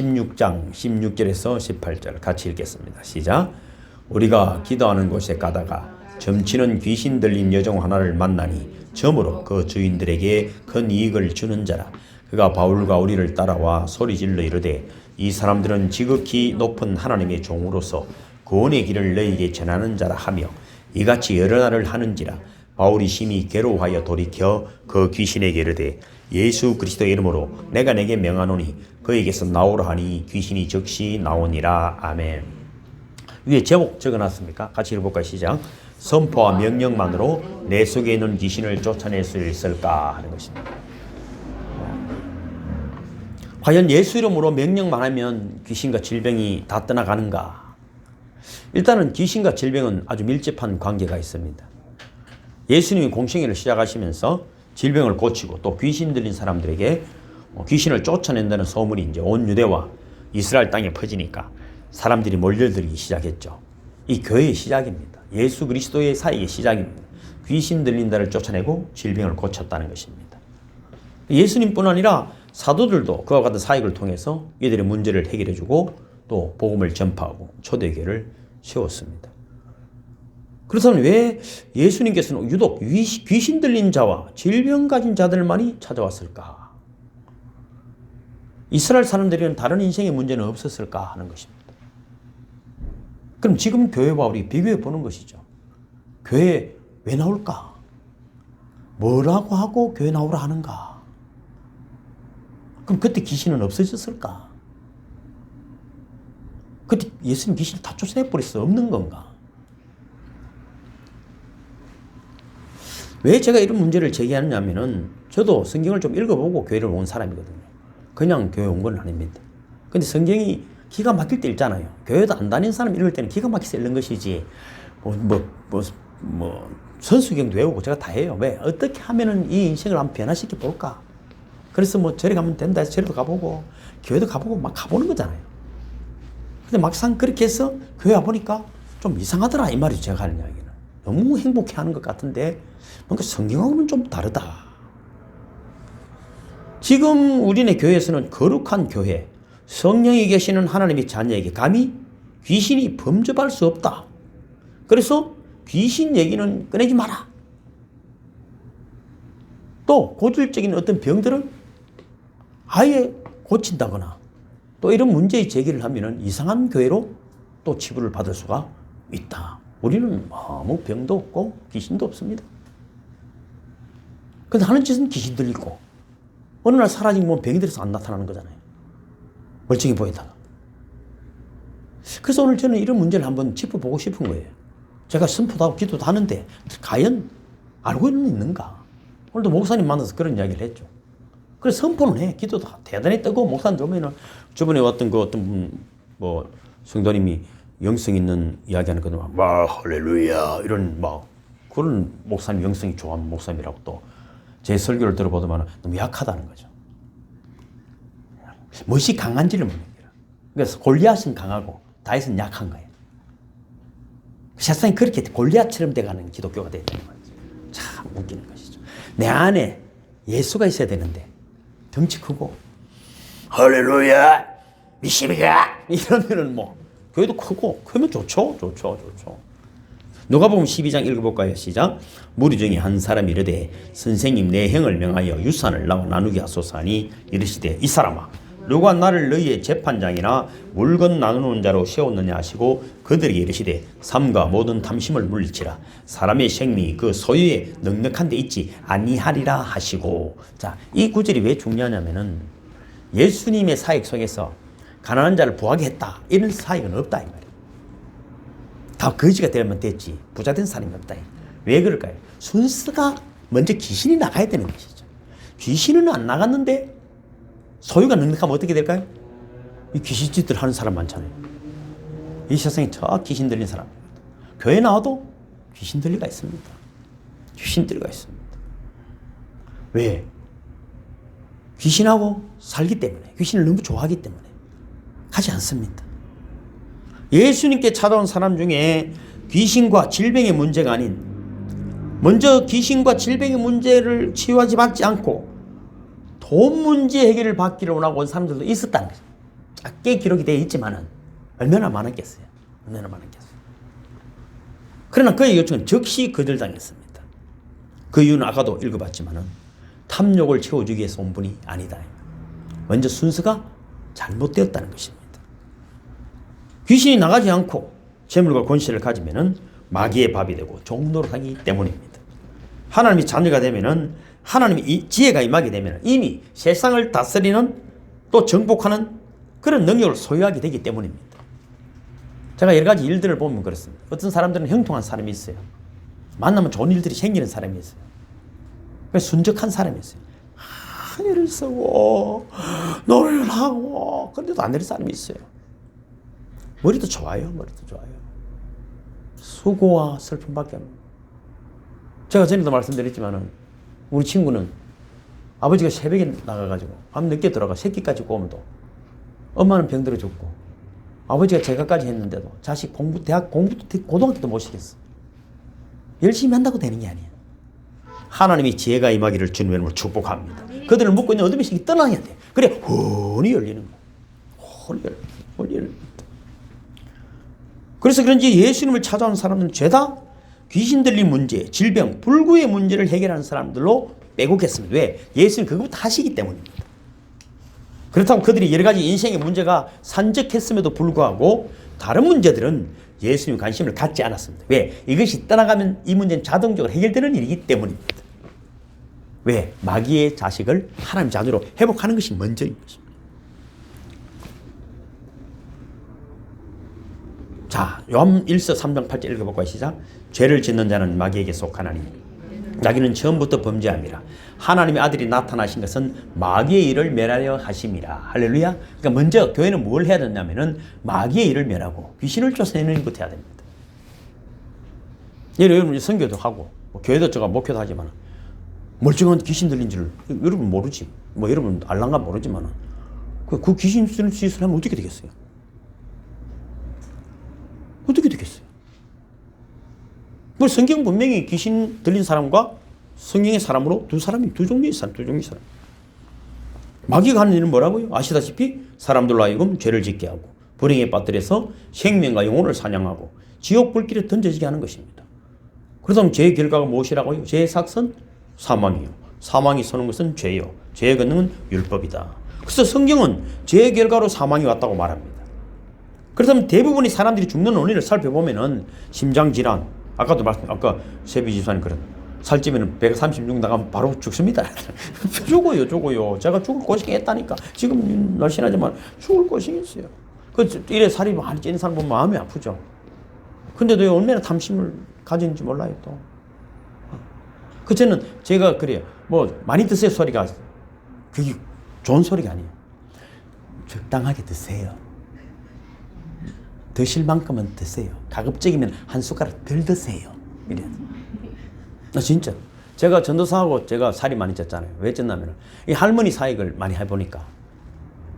16장 16절에서 18절 같이 읽겠습니다. 시작. 우리가 기도하는 곳에 가다가 점치는 귀신 들린 여종 하나를 만나니 점으로 그 주인들에게 큰 이익을 주는 자라. 그가 바울과 우리를 따라와 소리질러 이르되 이 사람들은 지극히 높은 하나님의 종으로서 구원의 길을 너희에게 전하는 자라 하며 이같이 여러 날을 하는지라. 바울이 심히 괴로워하여 돌이켜 그 귀신에게 이르되 예수 그리스도의 이름으로 내가 내게 명하노니 그에게서 나오라 하니 귀신이 즉시 나오니라. 아멘. 위에 제목 적어놨습니까? 같이 읽어볼까요? 시작. 선포와 명령만으로 내 속에 있는 귀신을 쫓아낼 수 있을까 하는 것입니다. 과연 예수 이름으로 명령만 하면 귀신과 질병이 다 떠나가는가? 일단은 귀신과 질병은 아주 밀접한 관계가 있습니다. 예수님이 공생애를 시작하시면서 질병을 고치고 또 귀신 들린 사람들에게 귀신을 쫓아낸다는 소문이 이제 온 유대와 이스라엘 땅에 퍼지니까 사람들이 몰려들기 시작했죠. 이 교회의 시작입니다. 예수 그리스도의 사역의 시작입니다. 귀신 들린 자를 쫓아내고 질병을 고쳤다는 것입니다. 예수님뿐 아니라 사도들도 그와 같은 사역을 통해서 이들의 문제를 해결해주고 또 복음을 전파하고 초대교회를 세웠습니다. 그렇다면 왜 예수님께서는 유독 귀신 들린 자와 질병 가진 자들만이 찾아왔을까? 이스라엘 사람들에게는 다른 인생의 문제는 없었을까 하는 것입니다. 그럼 지금 교회와 우리 비교해 보는 것이죠. 교회 왜 나올까? 뭐라고 하고 교회 나오라 하는가? 그럼 그때 귀신은 없어졌을까? 그때 예수님 귀신을 다 쫓아내버렸어? 없는 건가? 왜 제가 이런 문제를 제기하느냐면은 저도 성경을 좀 읽어보고 교회를 온 사람이거든요. 그냥 교회 온 건 아닙니다. 근데 성경이 기가 막힐 때 읽잖아요. 교회도 안 다니는 사람 읽을 때는 기가 막혀서 읽는 것이지 선수경도 외우고 제가 다 해요. 왜? 어떻게 하면은 이 인생을 한번 변화시켜 볼까? 그래서 뭐 절에 가면 된다 해서 절에도 가보고 교회도 가보고 막 가보는 거잖아요. 근데 막상 그렇게 해서 교회 와보니까 좀 이상하더라 이 말이죠. 제가 하는 이야기는. 너무 행복해하는 것 같은데 뭔가 성경하고는 좀 다르다. 지금 우리네 교회에서는 거룩한 교회, 성령이 계시는 하나님의 자녀에게 감히 귀신이 범접할 수 없다. 그래서 귀신 얘기는 꺼내지 마라. 또 고질적인 어떤 병들은 아예 고친다거나 또 이런 문제의 제기를 하면은 이상한 교회로 또 치부를 받을 수가 있다. 우리는 아무 병도 없고 귀신도 없습니다. 근데 하는 짓은 귀신 들리고 어느 날 사라지면 병이 들어서 안 나타나는 거잖아요. 멀쩡히 보이다가. 그래서 오늘 저는 이런 문제를 한번 짚어보고 싶은 거예요. 제가 선포도 하고 기도도 하는데 과연 알고는 있는가? 오늘도 목사님 만나서 그런 이야기를 했죠. 그래서 선포는 해. 기도도 대단히 뜨고 목사님 오면은 저번에 왔던 그 어떤 성도님이 영성 있는 이야기하는 거는 할렐루야 이런 그런 목사님 영성이 좋아하는 목사님이라고 또 제 설교를 들어보더만 너무 약하다는 거죠. 무엇이 강한지를 모르는 거예요. 그래서 골리앗은 강하고 다윗은 약한 거예요. 세상이 그렇게 골리앗처럼 돼가는 기독교가 됐다는 거죠. 참 웃기는 것이죠. 내 안에 예수가 있어야 되는데 덩치 크고 할렐루야 미시비가 이러면은 교회도 크고 크면 좋죠. 누가복음 12장 읽어볼까요? 시작. 무리 중에 한 사람이 이르되 선생님 내 형을 명하여 유산을 나와 나누게 하소서 하니 이르시되 이 사람아 누가 나를 너희의 재판장이나 물건 나누는 자로 세웠느냐 하시고 그들에게 이르시되 삶과 모든 탐심을 물리치라 사람의 생명이 그 소유에 넉넉한 데 있지 아니하리라 하시고. 자, 이 구절이 왜 중요하냐면은 예수님의 사역 속에서 가난한 자를 부하게 했다 이런 사역은 없다 이 말이에요. 다 거지가 되면 됐지 부자 된 사람이 없다. 왜 그럴까요? 순서가 먼저 귀신이 나가야 되는 것이죠. 귀신은 안 나갔는데 소유가 넉넉하면 어떻게 될까요? 이 귀신짓들 하는 사람 많잖아요. 이 세상에 저 귀신 들린 사람. 교회 나와도 귀신 들리가 있습니다. 귀신 들리가 있습니다. 왜? 귀신하고 살기 때문에, 귀신을 너무 좋아하기 때문에 가지 않습니다. 예수님께 찾아온 사람 중에 귀신과 질병의 문제가 아닌 먼저 귀신과 질병의 문제를 치유하지 받지 않고 돈 문제 해결을 받기를 원하고 온 사람들도 있었다는 거죠. 작게 기록이 되어 있지만은 얼마나 많았겠어요. 얼마나 많았겠어요. 그러나 그의 요청은 즉시 거절당했습니다. 그 이유는 아까도 읽어봤지만은 탐욕을 채워주기 위해서 온 분이 아니다. 먼저 순서가 잘못되었다는 것입니다. 귀신이 나가지 않고 재물과 권세를 가지면은 마귀의 밥이 되고 종노릇하기 때문입니다. 하나님이 자녀가 되면은 하나님이 지혜가 임하게 되면 이미 세상을 다스리는 또 정복하는 그런 능력을 소유하게 되기 때문입니다. 제가 여러 가지 일들을 보면 그렇습니다. 어떤 사람들은 형통한 사람이 있어요. 만나면 좋은 일들이 생기는 사람이 있어요. 순적한 사람이 있어요. 애를 쓰고 노래를 하고 그런데도 안 되는 사람이 있어요. 머리도 좋아요. 머리도 좋아요. 수고와 슬픔밖에 안. 제가 전에도 말씀드렸지만은 우리 친구는 아버지가 새벽에 나가가지고 밤 늦게 들어가 새끼까지 꼬면도 엄마는 병들어 죽고 아버지가 제가까지 했는데도 자식 공부 대학 공부도 고등학교도 못 시켰어. 열심히 한다고 되는 게 아니야. 하나님이 지혜가 임하기를 주님의 이름으로 축복합니다. 그들을 묶고 있는 어둠의 세계 떠나야 돼. 그래 혼이 열리는 거야. 혼이 열립니다. 그래서 그런지 예수님을 찾아온 사람들은 죄다 귀신 들린 문제, 질병, 불구의 문제를 해결하는 사람들로 빼곡했습니다. 왜? 예수님 그것부터 하시기 때문입니다. 그렇다고 그들이 여러 가지 인생의 문제가 산적했음에도 불구하고 다른 문제들은 예수님 관심을 갖지 않았습니다. 왜? 이것이 떠나가면 이 문제는 자동적으로 해결되는 일이기 때문입니다. 왜? 마귀의 자식을 하나님 자녀로 회복하는 것이 먼저인 것입니다. 자, 요한 1서 3장 8절 읽어볼까요? 시작. 죄를 짓는 자는 마귀에게 속하나니 자기는 처음부터 범죄함이라. 하나님의 아들이 나타나신 것은 마귀의 일을 멸하려 하심이라. 할렐루야. 그러니까 먼저 교회는 뭘 해야 되냐면은 마귀의 일을 멸하고 귀신을 쫓아내는 것부터 해야 됩니다. 여러분 선교도 하고 뭐 교회도 제가 목회도 하지만 멀쩡한 귀신 들린 줄 여러분 모르지. 뭐 여러분 알랑가 모르지만 그 귀신 쓰는 짓을 하면 어떻게 되겠어요? 어떻게 되겠어요? 뭐 성경 분명히 귀신 들린 사람과 성경의 사람으로 두 종류의 사람. 마귀가 하는 일은 뭐라고요? 아시다시피 사람들로 하여금 죄를 짓게 하고 불행에 빠뜨려서 생명과 영혼을 사냥하고 지옥 불길에 던져지게 하는 것입니다. 그렇다면 죄의 결과가 무엇이라고요? 죄의 삭선? 사망이요. 사망이 서는 것은 죄요. 죄의 권능은 율법이다. 그래서 성경은 죄의 결과로 사망이 왔다고 말합니다. 그렇다면 대부분의 사람들이 죽는 원인을 살펴보면은 심장질환, 아까 세비 집사님 그런 살찌면 136 나가면 바로 죽습니다. 죽어요. 제가 죽을 고생이 했다니까. 지금 날씬하지만 죽을 고생이 있어요. 이래 살이 많이 찌는 사람 보면 마음이 아프죠. 근데도 얼마나 탐심을 가지는지 몰라요 또. 저는 제가 그래요. 뭐 많이 드세요 소리가 그게 좋은 소리가 아니에요. 적당하게 드세요. 드실 만큼은 드세요. 가급적이면 한 숟가락 덜 드세요. 이래요. 진짜. 제가 전도사하고 제가 살이 많이 쪘잖아요. 왜 쪘냐면 이 할머니 사역을 많이 해보니까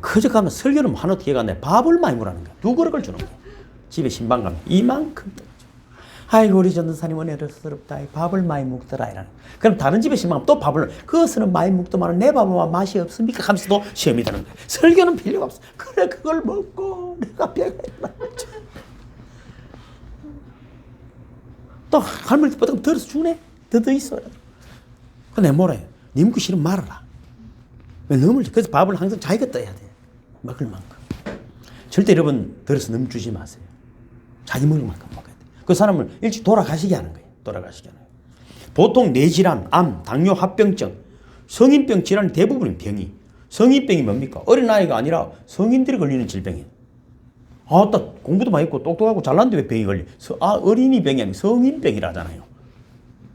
그저 가면 설교는 하나 뒤에 가는데 밥을 많이 먹으라는 거야. 2그릇을 주는 거야. 집에 신방 가면 이만큼 떠죠. 아이고 우리 전도사님 은혜롭다. 밥을 많이 먹더라. 이라는. 그럼 다른 집에 신방 가면 또 밥을 그것은 많이 먹더만 내 밥은 맛이 없습니까? 하면서도 시험이 되는 거야. 설교는 필요가 없어. 그래 그걸 먹고 내가 배가 있나. 또 할머니 뻗어 들어서 주네. 더 있어. 근데 뭐래? 니 먹기 싫으면 말아라. 왜 너무 그래서 밥을 항상 자기가 떠야 돼. 먹을 만큼. 절대 여러분 들어서 너무 주지 마세요. 자기 먹을 만큼 먹어야 돼. 그 사람을 일찍 돌아가시게 하는 거예요. 돌아가시게 하는 거예요. 보통 뇌질환, 암, 당뇨, 합병증, 성인병 질환이 대부분은 병이. 성인병이 뭡니까? 어린아이가 아니라 성인들이 걸리는 질병이에요. 딱 공부도 많이 했고 똑똑하고 잘났는데 왜 병이 걸려? 어린이 병이 아니고 성인병이라잖아요.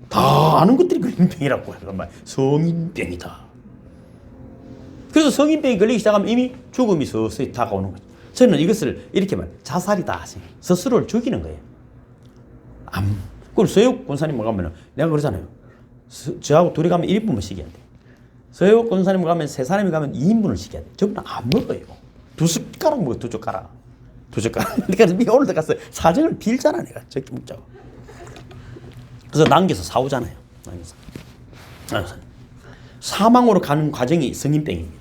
다 아는 것들이 걸리는 병이라고 해요. 성인병이다. 그래서 성인병이 걸리기 시작하면 이미 죽음이 서서히 다가오는 거죠. 저는 이것을 이렇게 자살이다 하세요. 스스로를 죽이는 거예요. 그럼 서해옥 권사님 가면 내가 그러잖아요. 저하고 둘이 가면 1인분만 시켜야 돼. 서해옥 권사님 가면 세 사람이 가면 2인분을 시켜야 돼. 저분은 안 먹어요. 2숟가락 먹어요. 2젓가락. 그러니까 오늘도 가서 사정을 빌잖아 내가. 저렇게 먹자고. 그래서 남겨서 사오잖아요. 사망으로 가는 과정이 성인병입니다.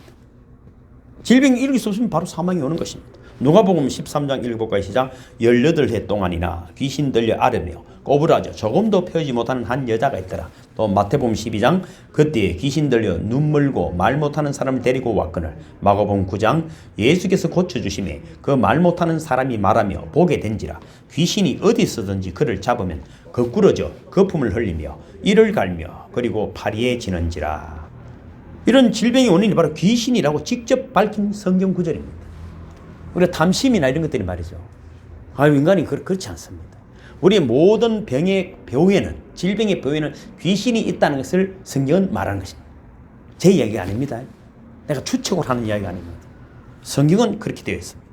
질병이 이럴 수 없으면 바로 사망이 오는 것입니다. 누가복음 13장 7절까지 시작. 18해 동안이나 귀신 들려 앓으며 꼬부라져 조금도 펴지 못하는 한 여자가 있더라. 또 마태복음 12장 그때에 귀신 들려 눈 멀고 말 못하는 사람을 데리고 왔거늘. 마가복음 9장 예수께서 고쳐주심에 그 말 못하는 사람이 말하며 보게 된지라. 귀신이 어디서든지 그를 잡으면 거꾸러져 거품을 흘리며 이를 갈며 그리고 파리에 지는지라. 이런 질병의 원인이 바로 귀신이라고 직접 밝힌 성경 구절입니다. 우리가 탐심이나 이런 것들이 말이죠. 인간이 그렇지 않습니다. 우리의 모든 병의 배후에는, 질병의 배후에는 귀신이 있다는 것을 성경은 말하는 것입니다. 제 이야기가 아닙니다. 내가 추측을 하는 이야기가 아닙니다. 성경은 그렇게 되어 있습니다.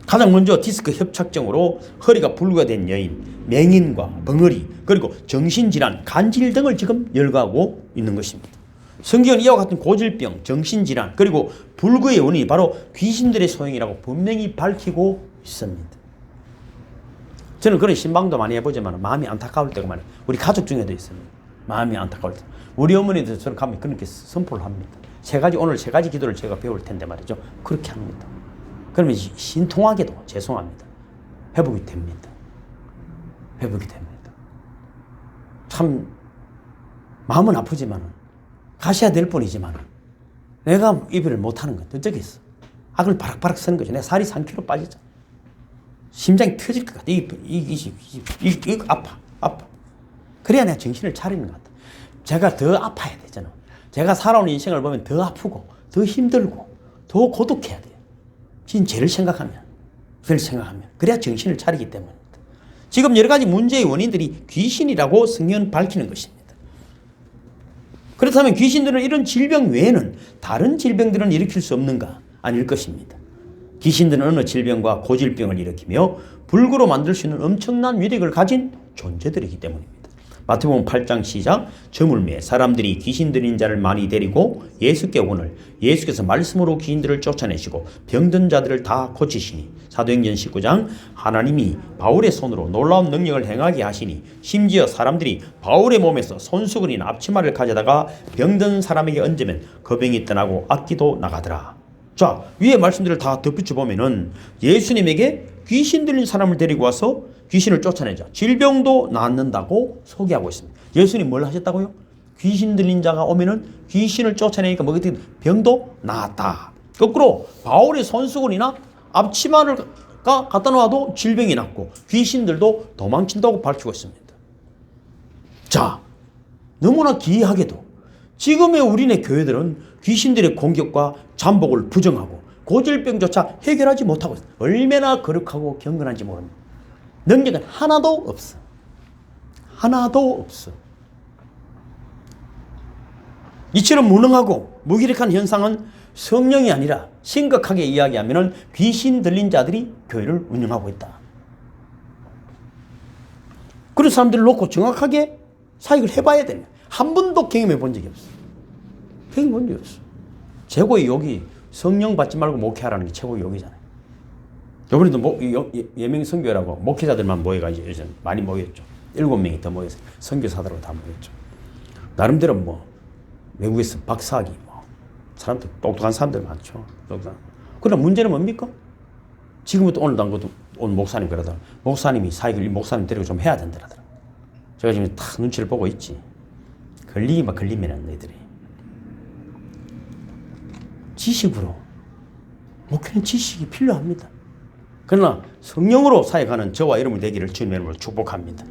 가장 먼저 디스크 협착증으로 허리가 불구가 여인, 맹인과 벙어리, 그리고 정신질환, 간질 등을 지금 열거하고 있는 것입니다. 성경은 이와 같은 고질병, 정신질환, 그리고 불구의 원인이 바로 귀신들의 소행이라고 분명히 밝히고 있습니다. 저는 그런 신방도 많이 해보지만 마음이 안타까울 때가 많아요. 우리 가족 중에도 있습니다. 마음이 안타까울 때. 우리 어머니도 저는 가면 그렇게 선포를 합니다. 오늘 세 가지 기도를 제가 배울 텐데 말이죠. 그렇게 합니다. 그러면 신통하게도 죄송합니다. 회복이 됩니다. 회복이 됩니다. 참 마음은 아프지만 가셔야 될 뿐이지만 내가 이별을 못하는 건 어쩌겠어. 악을 바락바락 쓰는 거죠. 내 살이 3kg 빠지죠. 심장이 터질 것 같아. 이거 아파. 그래야 내가 정신을 차리는 것 같아. 제가 더 아파야 되잖아. 제가 살아온 인생을 보면 더 아프고 더 힘들고 더 고독해야 돼요. 진 죄를 생각하면 그래야 정신을 차리기 때문입니다. 지금 여러 가지 문제의 원인들이 귀신이라고 성경은 밝히는 것입니다. 그렇다면 귀신들은 이런 질병 외에는 다른 질병들은 일으킬 수 없는가? 아닐 것입니다. 귀신들은 어느 질병과 고질병을 일으키며 불구로 만들 수 있는 엄청난 위력을 가진 존재들이기 때문입니다. 마태복음 8장 시작. 저물매 사람들이 귀신 들린 자를 많이 데리고 예수께 오거늘 예수께서 말씀으로 귀신들을 쫓아내시고 병든 자들을 다 고치시니. 사도행전 19장 하나님이 바울의 손으로 놀라운 능력을 행하게 하시니 심지어 사람들이 바울의 몸에서 손수건이나 앞치마를 가져다가 병든 사람에게 얹으면 그 병이 떠나고 악기도 나가더라. 자, 위에 말씀들을 다 덧붙여 보면은 예수님에게 귀신 들린 사람을 데리고 와서 귀신을 쫓아내자 질병도 낫는다고 소개하고 있습니다. 예수님 뭘 하셨다고요? 귀신 들린 자가 오면은 귀신을 쫓아내니까 뭐가 병도 나았다. 거꾸로 바울의 손수건이나 앞치마를 갖다 놓아도 질병이 낫고 귀신들도 도망친다고 밝히고 있습니다. 자, 너무나 기이하게도 지금의 우리네 교회들은 귀신들의 공격과 잠복을 부정하고 고질병조차 해결하지 못하고 있어요. 얼마나 거룩하고 경건한지 모릅니다. 능력은 하나도 없어. 하나도 없어. 이처럼 무능하고 무기력한 현상은 성령이 아니라 심각하게 이야기하면 귀신 들린 자들이 교회를 운영하고 있다. 그런 사람들을 놓고 정확하게 사역을 해봐야 됩니다. 한 번도 경험해 본 적이 없어. 경험해 본 적이 없어. 최고의 욕이 성령 받지 말고 목회하라는 게 최고의 욕이잖아요. 이번에도 예명 선교라고 목회자들만 모여가지고 요즘 많이 모였죠. 7명이 더 모여서 선교사들하고 다 모였죠. 나름대로 외국에서 박사학위 사람들 똑똑한 사람들 많죠. 그러나 문제는 뭡니까? 지금부터 오늘 당고도 오늘 목사님 그러더라. 목사님이 사역을 목사님 데리고 좀 해야 된다더라. 제가 지금 딱 눈치를 보고 있지. 걸리기만 걸리면은 너희들이 지식으로 목회는 지식이 필요합니다. 그러나 성령으로 사역하는 저와 여러분이 되기를 주님의 이름으로 축복합니다.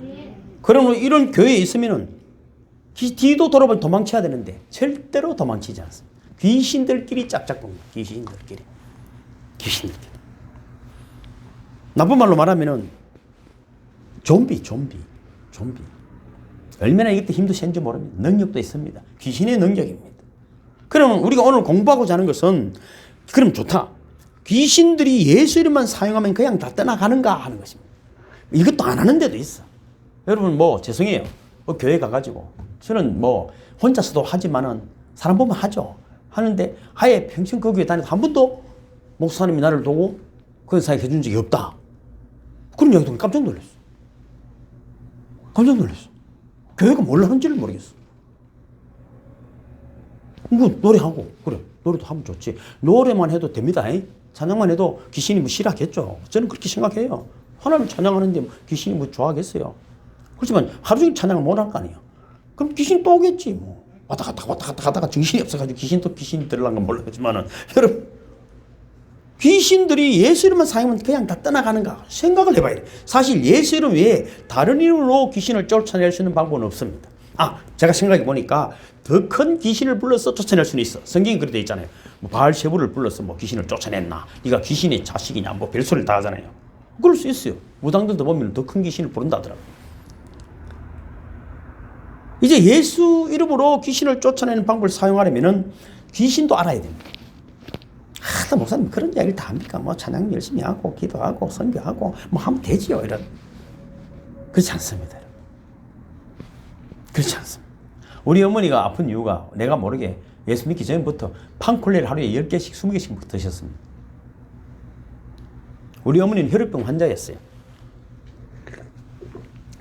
그러므로 이런 교회에 있으면은 뒤도 돌아보면 도망쳐야 되는데 절대로 도망치지 않습니다. 귀신들끼리 짝짝 붙는 귀신들끼리. 나쁜 말로 말하면은 좀비. 얼마나 이것도 힘도 센지 모릅니다. 능력도 있습니다. 귀신의 능력입니다. 그러면 우리가 오늘 공부하고자 하는 것은 그럼 좋다. 귀신들이 예수 이름만 사용하면 그냥 다 떠나가는가 하는 것입니다. 이것도 안 하는 데도 있어. 여러분 죄송해요. 교회 가가지고 저는 혼자서도 하지만은 사람 보면 하죠. 하는데 아예 평생 그 교회 다녀도 한 번도 목사님이 나를 두고 그런 사역 해준 적이 없다. 그런 이야기 듣고 깜짝 놀랐어. 교회가 뭘 하는지를 모르겠어. 노래하고 그래 노래도 하면 좋지. 노래만 해도 됩니다. 찬양만 해도 귀신이 뭐 싫어하겠죠. 저는 그렇게 생각해요. 하나님 찬양하는데 뭐 귀신이 뭐 좋아하겠어요. 그렇지만 하루 종일 찬양을 못 할 거 아니에요. 그럼 귀신 또 오겠지 뭐. 왔다 갔다 하다가 정신이 없어가지고 귀신이 들어간 건 모르겠지만은 여러분 귀신들이 예수 이름만 사용하면 그냥 다 떠나가는가 생각을 해봐야 돼. 사실 예수 이름 외에 다른 이름으로 귀신을 쫓아낼 수 있는 방법은 없습니다. 제가 생각해 보니까 더 큰 귀신을 불러서 쫓아낼 수는 있어. 성경이 그렇게 돼 있잖아요. 뭐 바알세부를 불러서 뭐 귀신을 쫓아냈나, 네가 귀신의 자식이냐, 뭐 별소리를 다 하잖아요. 그럴 수 있어요. 무당들도 보면 더 큰 귀신을 부른다더라고요. 이제 예수 이름으로 귀신을 쫓아내는 방법을 사용하려면은 귀신도 알아야 됩니다. 목사님 그런 이야기를 다 합니까? 뭐 찬양 열심히 하고 기도하고 선교하고 뭐 하면 되지요. 이런. 그렇지 않습니다. 그렇지 않습니다. 우리 어머니가 아픈 이유가 내가 모르게 예수 믿기 전부터 판콜레를 하루에 10개씩 20개씩 드셨습니다. 우리 어머니는 혈액병 환자였어요.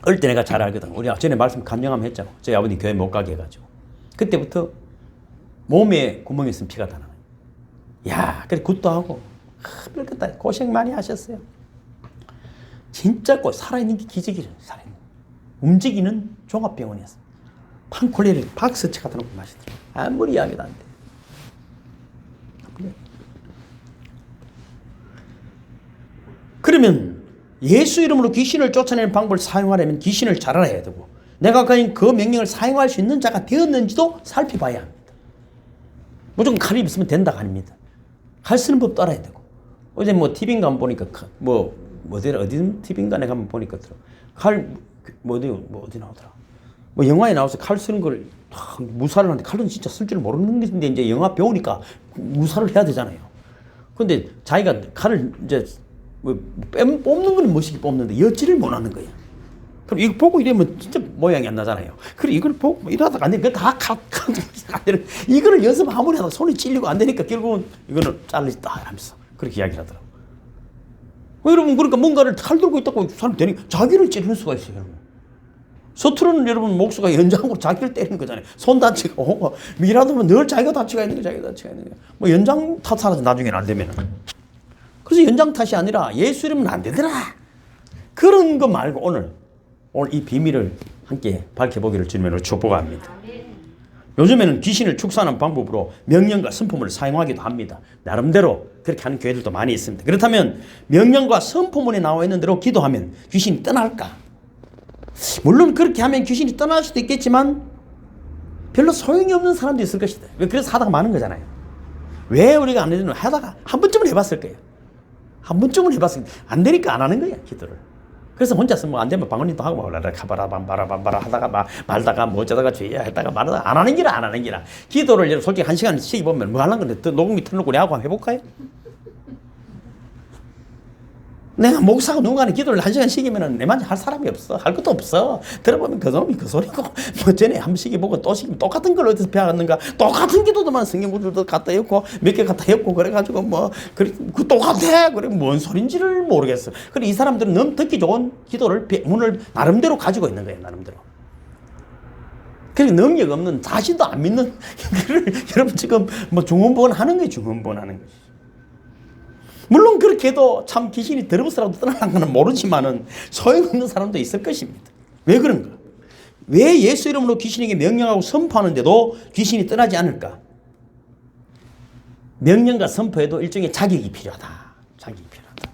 어릴 때 내가 잘 알거든. 우리 전에 말씀 간증하면 했잖아. 저희 아버님 교회 못 가게 해가지고. 그때부터 몸에 구멍이 있으면 피가 다 나요. 야, 그래 굿도 하고 별것도 고생 많이 하셨어요. 진짜 살아있는 게 기적이래요. 살아있는 움직이는 종합병원이었어요. 판콜레를 박스채 갖다 놓고 마시더라고요. 아무리 이야기도 안 돼. 그러면 예수 이름으로 귀신을 쫓아내는 방법을 사용하려면 귀신을 잘 알아야 되고 내가 가진 그 명령을 사용할 수 있는 자가 되었는지도 살펴봐야 합니다. 무조건 칼이 있으면 된다가 아닙니다. 칼 쓰는 법도 알아야 되고 어제 뭐 TV인가 한번 보니까 어디 TV인가 내가 한번 보니까 어디 나오더라. 뭐 영화에 나와서 칼 쓰는 걸 무사를 하는데 칼은 진짜 쓸 줄 모르는 건데 이제 영화 배우니까 무사를 해야 되잖아요. 근데 자기가 칼을 이제 뽑는 건 멋있게 뽑는데 여지를 못 하는 거예요. 그럼 이거 보고 이러면 진짜 모양이 안 나잖아요. 그래 이걸 보고 이러다가 안 돼. 그거 다 안 되는. 이거를 연습 아무리 하다가 손이 찔리고 안 되니까 결국은 이거는 잘리다 하면서 그렇게 이야기를 하더라고요. 여러분 그러니까 뭔가를 칼 들고 있다고 사람 되니 자기를 찌르는 수가 있어요. 여러분. 서투르는 여러분 목수가 연장으로 자기를 때리는 거잖아요. 손 다치가 오고 미라도면 늘 자기가 다치가 있는 거야. 자기가 다치가 있는 거야. 뭐 연장 탓하라서 나중에는 안 되면. 그래서 연장 탓이 아니라 예수 이름은 안 되더라. 그런 거 말고 오늘 이 비밀을 함께 밝혀보기를 주님으로 축복합니다. 요즘에는 귀신을 축사하는 방법으로 명령과 선포문을 사용하기도 합니다. 나름대로 그렇게 하는 교회들도 많이 있습니다. 그렇다면 명령과 선포문에 나와 있는 대로 기도하면 귀신이 떠날까? 물론 그렇게 하면 귀신이 떠날 수도 있겠지만 별로 소용이 없는 사람도 있을 것이다. 그래서 하다가 마는 거잖아요. 왜 우리가 안 해주는 하다가 한 번쯤은 해봤을 거예요. 한 번쯤은 해봤을 거예요. 안 되니까 안 하는 거야 기도를. 그래서 혼자서 뭐 안 되면 방언이도 하고 가바라 하다가 말다가 뭐 어쩌다가 죄야 했다가 말하다가 안 하는 기라 안 하는 기라. 기도를 여러분 솔직히 1시간씩 보면 뭐 하려는 건데 녹음기 틀어놓고 내하고 한번 해볼까요? 내가 목사가 누군가는 기도를 1시간씩이면 내만 할 사람이 없어. 할 것도 없어. 들어보면 그 놈이 그 소리고 뭐 전에 한 번씩 보고 또 시키면 똑같은 걸 어디서 배웠는가. 똑같은 기도도만 성경구들도 갖다 엮고 몇 개 갖다 엮고 그래가지고 뭐 그 똑같아. 그래 뭔 소린지를 모르겠어. 그래 이 사람들은 너무 듣기 좋은 기도를 문을 나름대로 가지고 있는 거예요. 나름대로. 그래 능력 없는 자신도 안 믿는 여러분 지금 뭐 중언부언 하는 거예요. 중언부언 하는 거지. 물론 그렇게 해도 참 귀신이 더러워서라도 떠나는 건 모르지만은 소용없는 사람도 있을 것입니다. 왜 그런가? 왜 예수 이름으로 귀신에게 명령하고 선포하는데도 귀신이 떠나지 않을까? 명령과 선포에도 일종의 자격이 필요하다. 자격이 필요하다.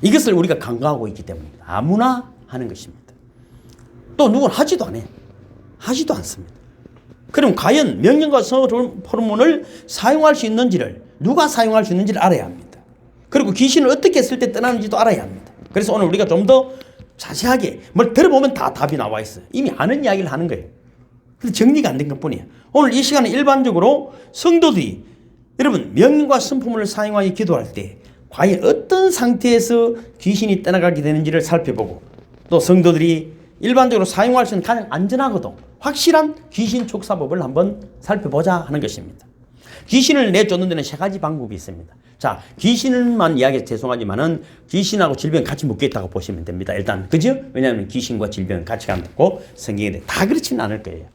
이것을 우리가 간과하고 있기 때문입니다. 아무나 하는 것입니다. 또 누구는 하지도 않아요. 하지도 않습니다. 그럼 과연 명령과 선포문을 사용할 수 있는지를 누가 사용할 수 있는지를 알아야 합니다. 그리고 귀신을 어떻게 쓸 때 떠나는지도 알아야 합니다. 그래서 오늘 우리가 좀 더 자세하게 뭘 들어보면 다 답이 나와 있어요. 이미 아는 이야기를 하는 거예요. 그래서 정리가 안 된 것뿐이에요. 오늘 이 시간에 일반적으로 성도들이 여러분 명령과 선포문을 사용하여 기도할 때 과연 어떤 상태에서 귀신이 떠나가게 되는지를 살펴보고 또 성도들이 일반적으로 사용할 수 있는 가장 안전하고도 확실한 귀신 촉사법을 한번 살펴보자 하는 것입니다. 귀신을 내쫓는 데는 3가지 방법이 있습니다. 자, 귀신만 이야기해서 죄송하지만은 귀신하고 질병 같이 묶여있다고 보시면 됩니다. 일단, 그죠? 왜냐하면 귀신과 질병은 같이 간다고 성경에 다 그렇지는 않을 거예요.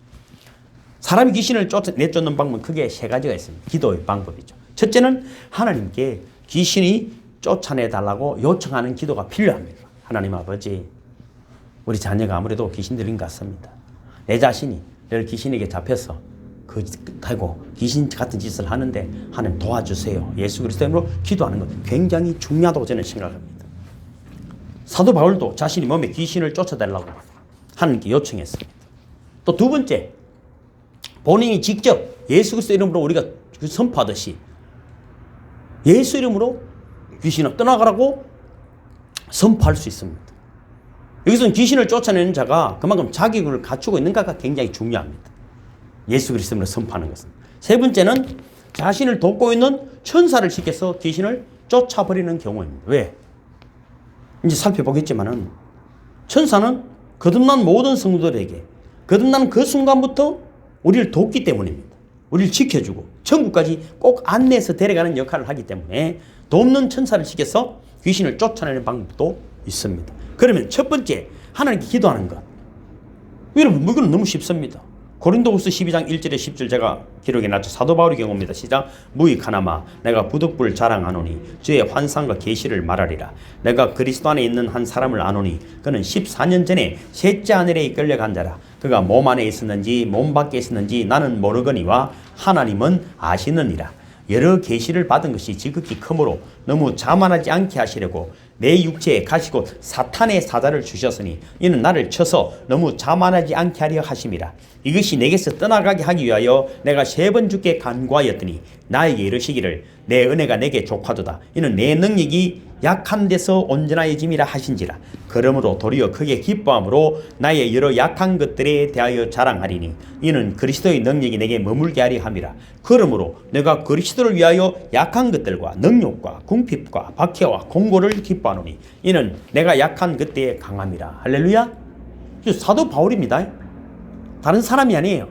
사람이 귀신을 내쫓는 방법은 크게 세 가지가 있습니다. 기도의 방법이죠. 첫째는 하나님께 귀신이 쫓아내달라고 요청하는 기도가 필요합니다. 하나님 아버지, 우리 자녀가 아무래도 귀신 들린 것 같습니다. 내 자신이 늘 귀신에게 잡혀서 하고 귀신 같은 짓을 하는데 하나님 도와주세요. 예수 그리스도 이름으로 기도하는 것 굉장히 중요하다고 저는 생각합니다. 사도 바울도 자신이 몸에 귀신을 쫓아달라고 하나님께 요청했습니다. 또 두 번째, 본인이 직접 예수 그리스도 이름으로 우리가 선포하듯이 예수 이름으로 귀신을 떠나가라고 선포할 수 있습니다. 여기서는 귀신을 쫓아내는 자가 그만큼 자격을 갖추고 있는가가 굉장히 중요합니다. 예수 그리스도를 선포하는 것은. 세 번째는 자신을 돕고 있는 천사를 시켜서 귀신을 쫓아버리는 경우입니다. 왜? 이제 살펴보겠지만은 천사는 거듭난 모든 성도들에게 거듭난 그 순간부터 우리를 돕기 때문입니다. 우리를 지켜주고 천국까지 꼭 안내해서 데려가는 역할을 하기 때문에 돕는 천사를 시켜서 귀신을 쫓아내는 방법도 있습니다. 그러면 첫 번째, 하나님께 기도하는 것. 여러분, 이건 너무 쉽습니다. 고린도후서 12장 1절에 10절 제가 기록해 놨죠. 사도 바울의 경우입니다. 시작. 무익하나마 내가 부득불 자랑하노니 주의 환상과 계시를 말하리라. 내가 그리스도 안에 있는 한 사람을 아노니 그는 14년 전에 셋째 하늘에 이끌려간 자라. 그가 몸 안에 있었는지 몸 밖에 있었는지 나는 모르거니와 하나님은 아시느니라. 여러 계시를 받은 것이 지극히 크므로 너무 자만하지 않게 하시려고 내 육체에 가시고 사탄의 사자를 주셨으니 이는 나를 쳐서 너무 자만하지 않게 하려 하심이라. 이것이 내게서 떠나가게 하기 위하여 내가 3번 주께 간구하였더니 나에게 이르시기를 내 은혜가 내게 족하도다. 이는 내 능력이 약한 데서 온전하여짐이라 하신지라. 그러므로 도리어 크게 기뻐함으로 나의 여러 약한 것들에 대하여 자랑하리니 이는 그리스도의 능력이 내게 머물게 하려 함이라. 그러므로 내가 그리스도를 위하여 약한 것들과 능력과 궁핍과 박해와 공고를 기뻐하노니 이는 내가 약한 그때에 강함이라. 할렐루야. 사도 바울입니다. 다른 사람이 아니에요.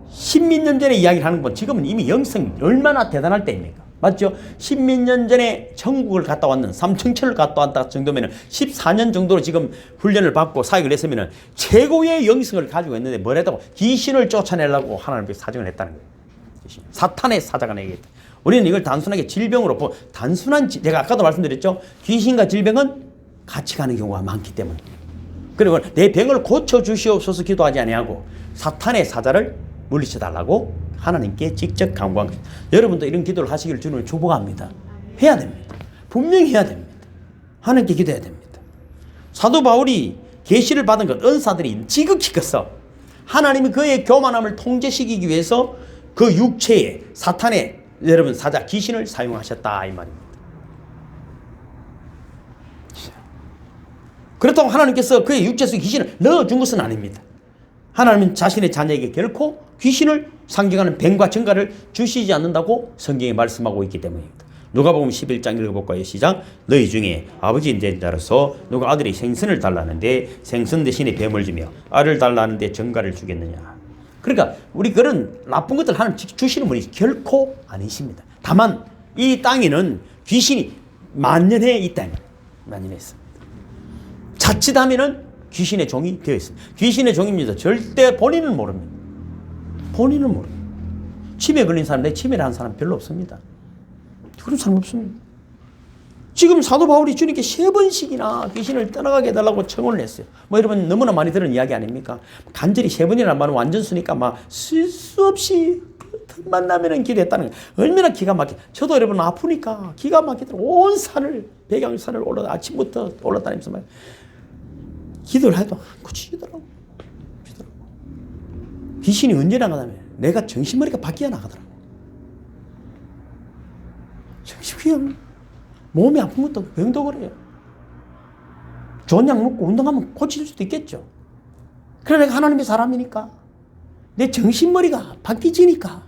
십몇 년 전에 이야기를 하는 건 지금은 이미 영성이 얼마나 대단할 때입니까? 맞죠? 십몇 년 전에 천국을 갔다 왔는 삼층천을 갔다 왔다 정도면 14년 정도로 지금 훈련을 받고 사역을 했으면 최고의 영성을 가지고 있는데 뭘 했다고? 귀신을 쫓아내려고 하나님께 사정을 했다는 거예요. 사탄의 사자가 내게 있다. 우리는 이걸 단순하게 질병으로 보고 단순한 제가 아까도 말씀드렸죠. 귀신과 질병은 같이 가는 경우가 많기 때문에. 그리고 내 병을 고쳐주시옵소서 기도하지 아니하고 사탄의 사자를 물리쳐달라고 하나님께 직접 간구한 것입니다. 여러분도 이런 기도를 하시기를 주님을 축복합니다. 해야 됩니다. 분명히 해야 됩니다. 하나님께 기도해야 됩니다. 사도 바울이 계시를 받은 것 은사들이 지극히 컸어. 하나님이 그의 교만함을 통제시키기 위해서 그 육체에 사탄의 여러분 사자 귀신을 사용하셨다 이 말입니다. 그렇다고 하나님께서 그의 육체 속에 귀신을 넣어준 것은 아닙니다. 하나님은 자신의 자녀에게 결코 귀신을 상징하는 뱀과 정갈을 주시지 않는다고 성경에 말씀하고 있기 때문입니다. 누가복음 11장 읽어볼까요? 시작. 너희 중에 아버지 된 자로서 누가 아들이 생선을 달라는데 생선 대신에 뱀을 주며 알을 달라는데 정갈을 주겠느냐. 그러니까 우리 그런 나쁜 것들 하나님 주시는 분이 결코 아니십니다. 다만 이 땅에는 귀신이 만연해 있다. 만연해 있습니다. 자칫하면은 귀신의 종이 되어 있습니다. 귀신의 종입니다. 절대 본인은 모릅니다. 본인은 모릅니다. 치매 걸린 사람, 내 치매를 한 사람 별로 없습니다. 그런 사람 없습니다. 지금 사도 바울이 주님께 3번씩이나 귀신을 떠나가게 해달라고 청혼을 했어요. 뭐 여러분 너무나 많이 들은 이야기 아닙니까? 간절히 3번이라는 말은 완전 쓰니까 막 쓸 수 없이 틈만 나면은 기도했다는 거예요. 얼마나 기가 막혀. 저도 여러분 아프니까 기가 막히더라고요. 온 산을, 백양산을 아침부터 올라다니면서 막 기도를 해도 안 고치더라고. 귀신이 언제 나가다면 내가 정신머리가 바뀌어 나가더라고. 정신이 몸이 아픈 것도 병도 그래요. 좋은 약 먹고 운동하면 고칠 수도 있겠죠. 그러나 내가 하나님의 사람이니까 내 정신머리가 바뀌지니까